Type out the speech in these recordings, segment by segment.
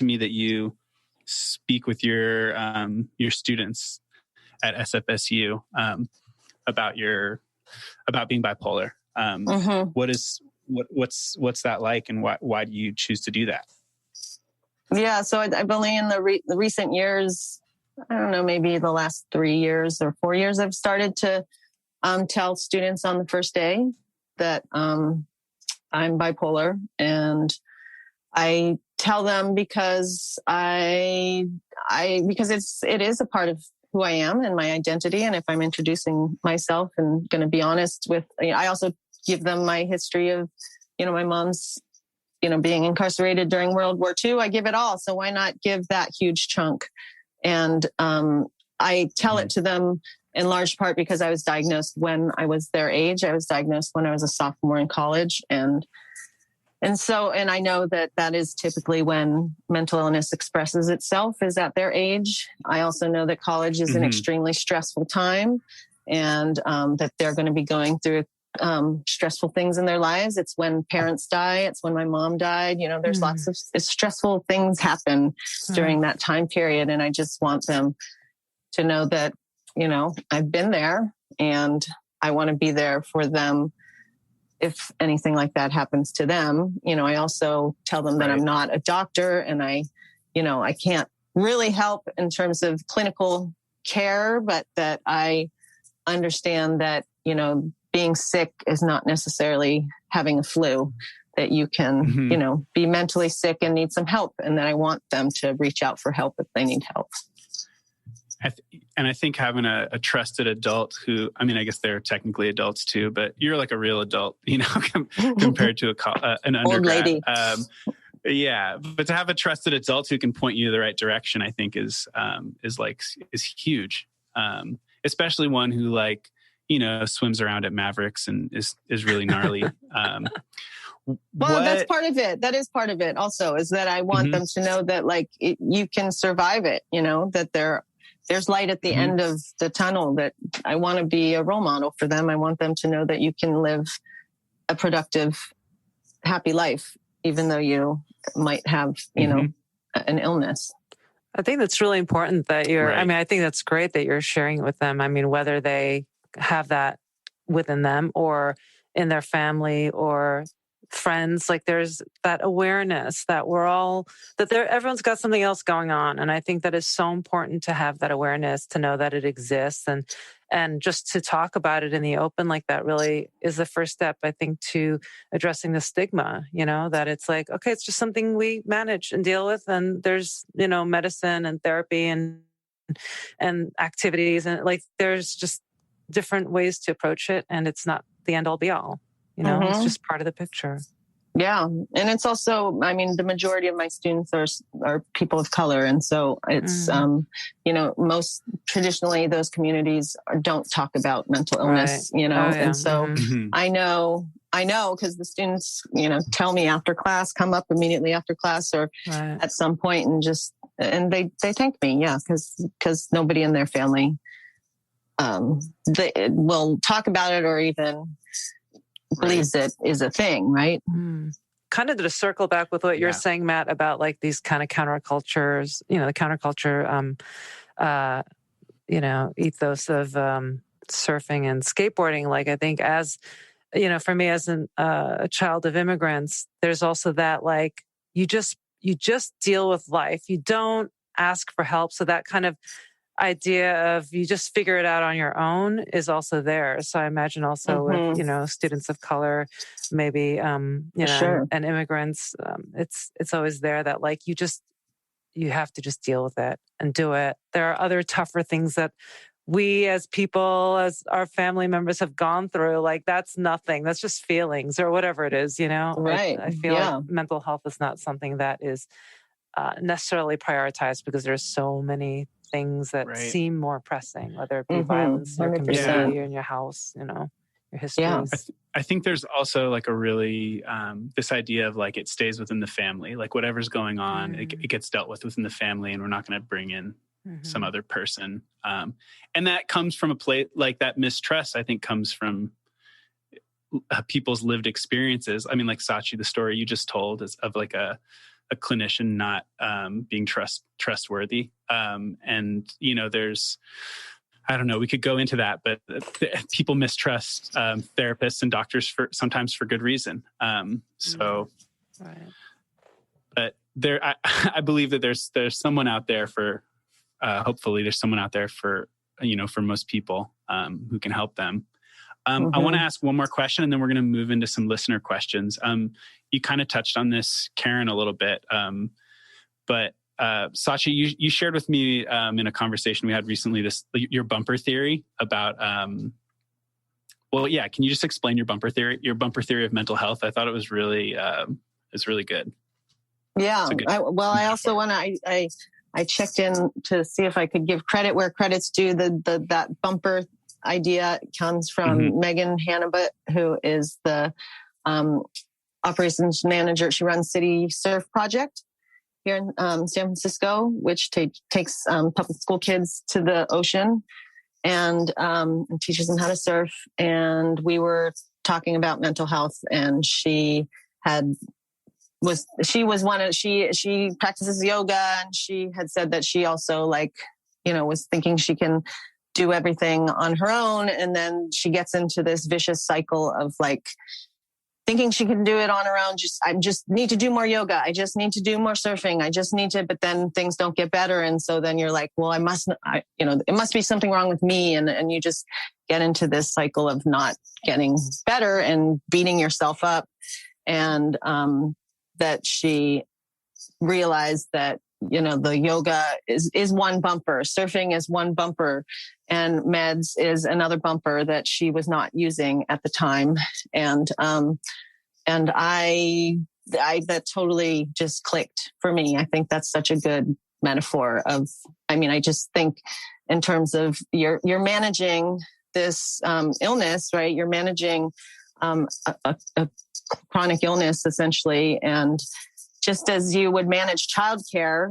to me that you speak with your students at SFSU about being bipolar. What's that like, and why do you choose to do that? Yeah, so I've only in the recent years, I don't know, maybe the last 3 years or 4 years, I've started to tell students on the first day that I'm bipolar, and I tell them because it is a part of who I am and my identity. And if I'm introducing myself and going to be honest with, I also give them my history of, my mom's, being incarcerated during World War II. I give it all. So why not give that huge chunk? And I tell it to them in large part because I was diagnosed when I was their age. I was diagnosed when I was a sophomore in college. And I know that is typically when mental illness expresses itself, is at their age. I also know that college is an extremely stressful time, and that they're going to be going through stressful things in their lives. It's when parents die. It's when my mom died. There's lots of stressful things happen during that time period. And I just want them to know that, I've been there, and I want to be there for them if anything like that happens to them. I also tell them that I'm not a doctor, and I can't really help in terms of clinical care, but that I understand that, being sick is not necessarily having a flu, that you can, be mentally sick and need some help, and that I want them to reach out for help if they need help. I think having a trusted adult who, I guess they're technically adults too, but you're like a real adult, compared to an undergrad. Old lady. Yeah, but to have a trusted adult who can point you in the right direction, I think is huge. Especially one who swims around at Mavericks and is really gnarly. That's part of it. That is part of it also, is that I want them to know that you can survive it, that there's light at the end of the tunnel, that I want to be a role model for them. I want them to know that you can live a productive, happy life, even though you might have, an illness. I think that's really important that I think that's great that you're sharing it with them. Whether they have that within them or in their family or friends, there's that awareness that everyone's got something else going on. And I think that is so important to have that awareness, to know that it exists, and just to talk about it in the open like that really is the first step, I think, to addressing the stigma, that it's okay, it's just something we manage and deal with. And there's, medicine and therapy and activities, and there's just different ways to approach it. And it's not the end all be all. It's just part of the picture. Yeah. And it's also, the majority of my students are people of color. And so it's, most traditionally those communities don't talk about mental illness, and so I know because the students, tell me after class, come up immediately after class or at some point and they thank me. Yeah. Cause nobody in their family, they will talk about it or even believes it is a thing, right? Kind of to circle back with what you're saying, Matt, about these kind of countercultures, the counterculture, ethos of surfing and skateboarding. I think as, for me as a child of immigrants, there's also that you just deal with life. You don't ask for help. So that kind of idea of you just figure it out on your own is also there. So I imagine also with, students of color, maybe, and immigrants, it's always there that you have to just deal with it and do it. There are other tougher things that we as people, as our family members have gone through. That's nothing. That's just feelings or whatever it is, Right. I feel like mental health is not something that is necessarily prioritized because there's so many things that seem more pressing, whether it be violence in your community or in your house, your histories. Yeah. I think there's also a really, this idea of it stays within the family, whatever's going on, it gets dealt with within the family, and we're not going to bring in some other person. And that comes from a place that mistrust, I think, comes from people's lived experiences. Sachi, the story you just told is of a clinician not being trustworthy. And, there's, I don't know, we could go into that, but people mistrust therapists and doctors sometimes for good reason. Right. But I believe that there's someone out there for, hopefully there's someone out there for, for most people who can help them. I want to ask one more question, and then we're going to move into some listener questions. You kind of touched on this, Karen, a little bit, but Sachi, you shared with me in a conversation we had recently your bumper theory about. Can you just explain your bumper theory of mental health? I thought it was really good. Yeah. I also want to. I checked in to see if I could give credit where credit's due. That bumper idea comes from Megan Hannibut, who is the operations manager. She runs City Surf Project here in San Francisco, which takes public school kids to the ocean and teaches them how to surf. And we were talking about mental health, and she practices yoga, and she had said that she also was thinking she can do everything on her own. And then she gets into this vicious cycle of thinking she can do it on her own. I just need to do more yoga. I just need to do more surfing. I just need to, but then things don't get better. And so then you're like, well, it must be something wrong with me. And you just get into this cycle of not getting better and beating yourself up. And, that she realized that, the yoga is one bumper, surfing is one bumper, and meds is another bumper that she was not using at the time. And I that totally just clicked for me. I think that's such a good metaphor I just think in terms of you're managing this illness, right? You're managing a chronic illness essentially. And just as you would manage childcare,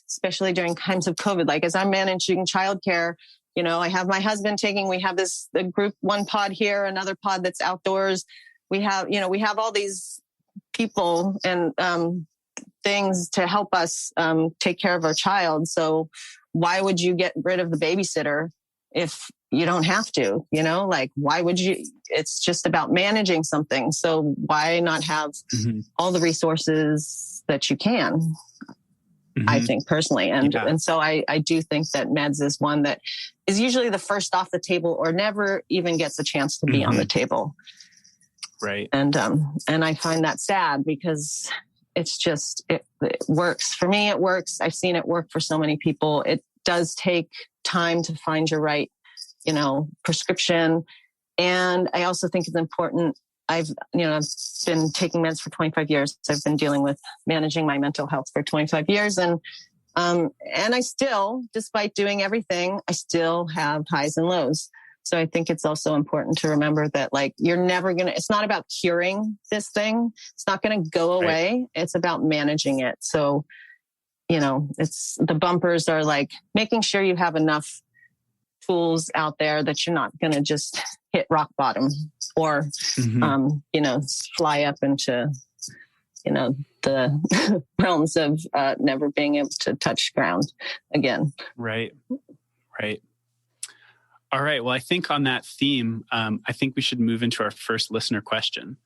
especially during times of COVID, as I'm managing childcare, I have my husband we have the group one pod here, another pod that's outdoors. We have all these people and things to help us take care of our child. So why would you get rid of the babysitter if you don't have to, why would you? It's just about managing something. So why not have all the resources that you can, I think personally. And so I do think that meds is one that is usually the first off the table or never even gets a chance to be on the table. Right. And I find that sad because it's just, it works. For me, it works. I've seen it work for so many people. It does take time to find your right prescription. And I also think it's important. I've been taking meds for 25 years. I've been dealing with managing my mental health for 25 years. And I still, despite doing everything, I still have highs and lows. So I think it's also important to remember that you're never it's not about curing this thing. It's not going to go away. Right. It's about managing it. So, it's the bumpers are making sure you have enough tools out there that you're not going to just hit rock bottom or, fly up into, the realms of never being able to touch ground again. Right. All right. Well, I think on that theme, I think we should move into our first listener question.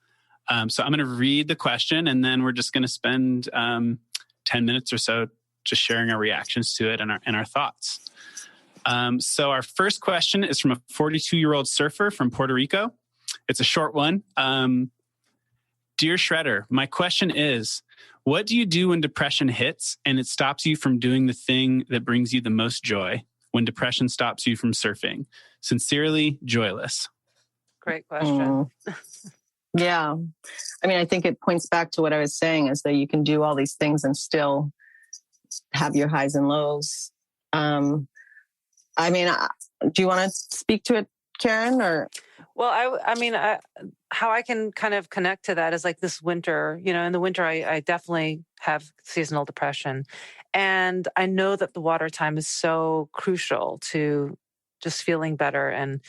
So I'm going to read the question, and then we're just going to spend 10 minutes or so just sharing our reactions to it and our thoughts. So our first question is from a 42-year-old surfer from Puerto Rico. It's a short one. Dear Shredder, my question is, what do you do when depression hits and it stops you from doing the thing that brings you the most joy? When depression stops you from surfing? Sincerely, Joyless. Great question. Yeah. I think it points back to what I was saying, is that you can do all these things and still have your highs and lows. Do you want to speak to it, Karen, or? Well, how I can kind of connect to that is this winter, in the winter, I definitely have seasonal depression. And I know that the water time is so crucial to just feeling better and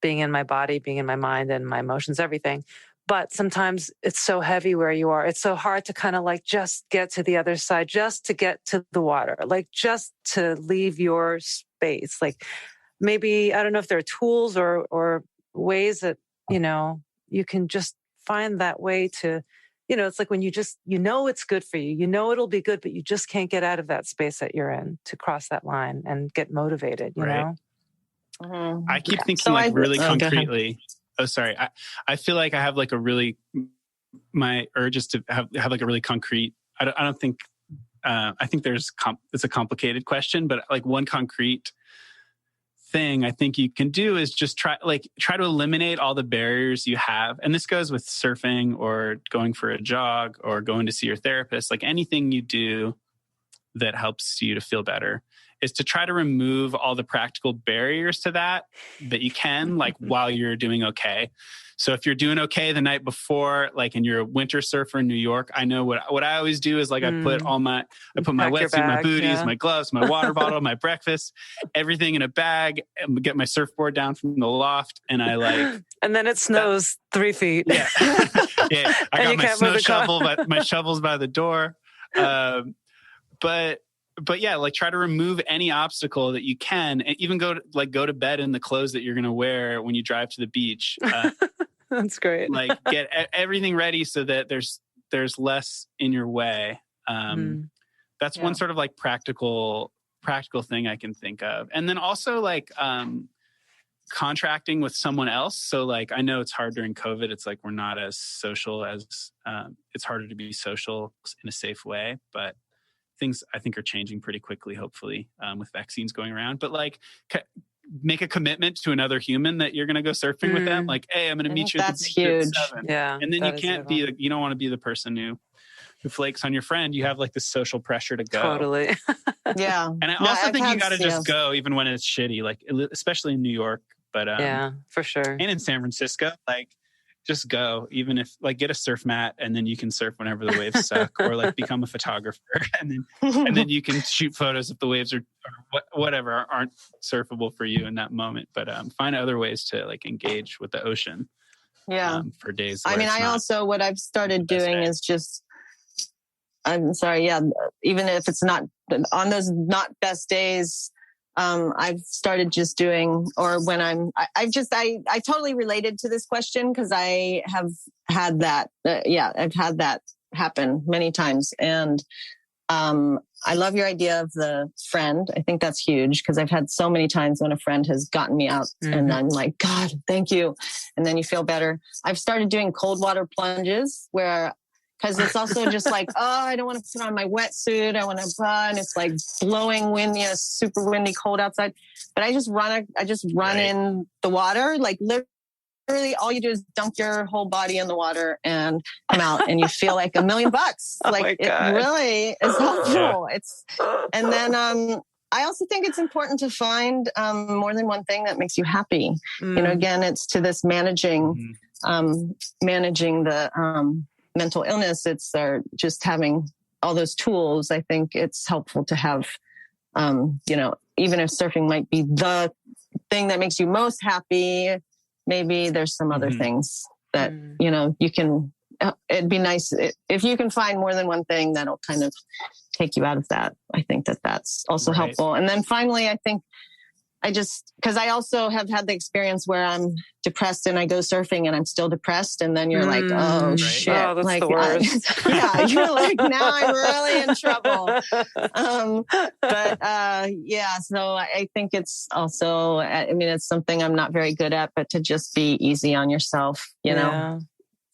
being in my body, being in my mind and my emotions, everything. but sometimes it's so heavy where you are. It's so hard to kind of like just get to the other side, just to get to the water, like just to leave your space. Like maybe, I don't know if there are tools or ways that, you can just find that way to, it's like when you just, it's good for you, it'll be good, but you just can't get out of that space that you're in to cross that line and get motivated, you know? Mm-hmm. I keep thinking really concretely. Oh, sorry. I feel like I have like my urge is to have like a really concrete, I don't think, I think it's a complicated question, but like one concrete thing I think you can do is just try to eliminate all the barriers you have. And this goes with surfing or going for a jog or going to see your therapist, like anything you do that helps you to feel better is to try to remove all the practical barriers to that you can, like while you're doing okay. So if you're doing okay the night before, like, and you're a winter surfer in New York, I know what I always do is like I put my wetsuit, my booties, my gloves, my water bottle, my breakfast, everything in a bag, and get my surfboard down from the loft, and I like. And then it snows 3 feet. Yeah, yeah. I got my snow shovel, but my shovel's by the door. But yeah, like try to remove any obstacle that you can, and even go to bed in the clothes that you're going to wear when you drive to the beach. That's great. Like get everything ready so that there's less in your way. That's one sort of like practical thing I can think of. And then also like contracting with someone else. So like I know it's hard during COVID. It's like we're not as social as it's harder to be social in a safe way, but things I think are changing pretty quickly, hopefully, with vaccines going around. But like make a commitment to another human that you're going to go surfing with them. Like, hey, I'm going to meet you at the beach at 7. Yeah. And then you can't you don't want to be the person who flakes on your friend. You have like this social pressure to go. Totally. Yeah. And I also think you got to just go even when it's shitty, like especially in New York, but yeah, for sure. And in San Francisco, like just go, even if like get a surf mat and then you can surf whenever the waves suck, or like become a photographer and then you can shoot photos if the waves are whatever aren't surfable for you in that moment. But find other ways to like engage with the ocean. Yeah. For days. I mean, what I've started doing is just, I'm sorry. Yeah. Even if it's not on those not best days, I've started just doing, or when I totally related to this question because I have had that. I've had that happen many times. And, I love your idea of the friend. I think that's huge because I've had so many times when a friend has gotten me out and I'm like, God, thank you. And then you feel better. I've started doing cold water plunges because it's also just like, oh, I don't want to put on my wetsuit. I want to run. It's like blowing wind, super windy, cold outside. But I just run in the water. Like literally all you do is dunk your whole body in the water and come out and you feel like $1 million. Like it really is helpful. And then, I also think it's important to find, more than one thing that makes you happy. Again, it's to this managing the, mental illness. It's just having all those tools. I think it's helpful to have, even if surfing might be the thing that makes you most happy, maybe there's some other things that, you can, it'd be nice if you can find more than one thing that'll kind of take you out of that. I think that's also helpful. And then finally, I think because I also have had the experience where I'm depressed and I go surfing and I'm still depressed. And then you're like, oh shit. Oh, that's like, the worst. You're like, now I'm really in trouble. So I think it's also, it's something I'm not very good at, but to just be easy on yourself, know,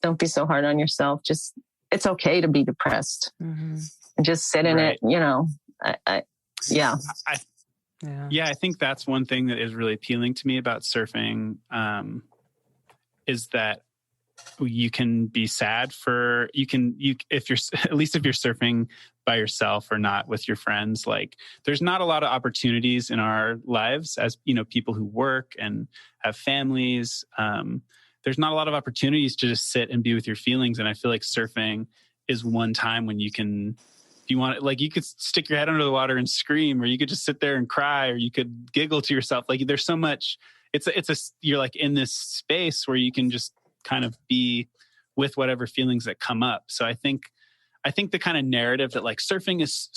don't be so hard on yourself. It's okay to be depressed and just sit in it, Yeah, I think that's one thing that is really appealing to me about surfing, is that you can be sad if you're surfing by yourself or not with your friends. Like there's not a lot of opportunities in our lives as, people who work and have families. There's not a lot of opportunities to just sit and be with your feelings. And I feel like surfing is one time when you can, if you want, like you could stick your head under the water and scream, or you could just sit there and cry, or you could giggle to yourself. Like there's so much, you're like in this space where you can just kind of be with whatever feelings that come up. So I think the kind of narrative that like surfing is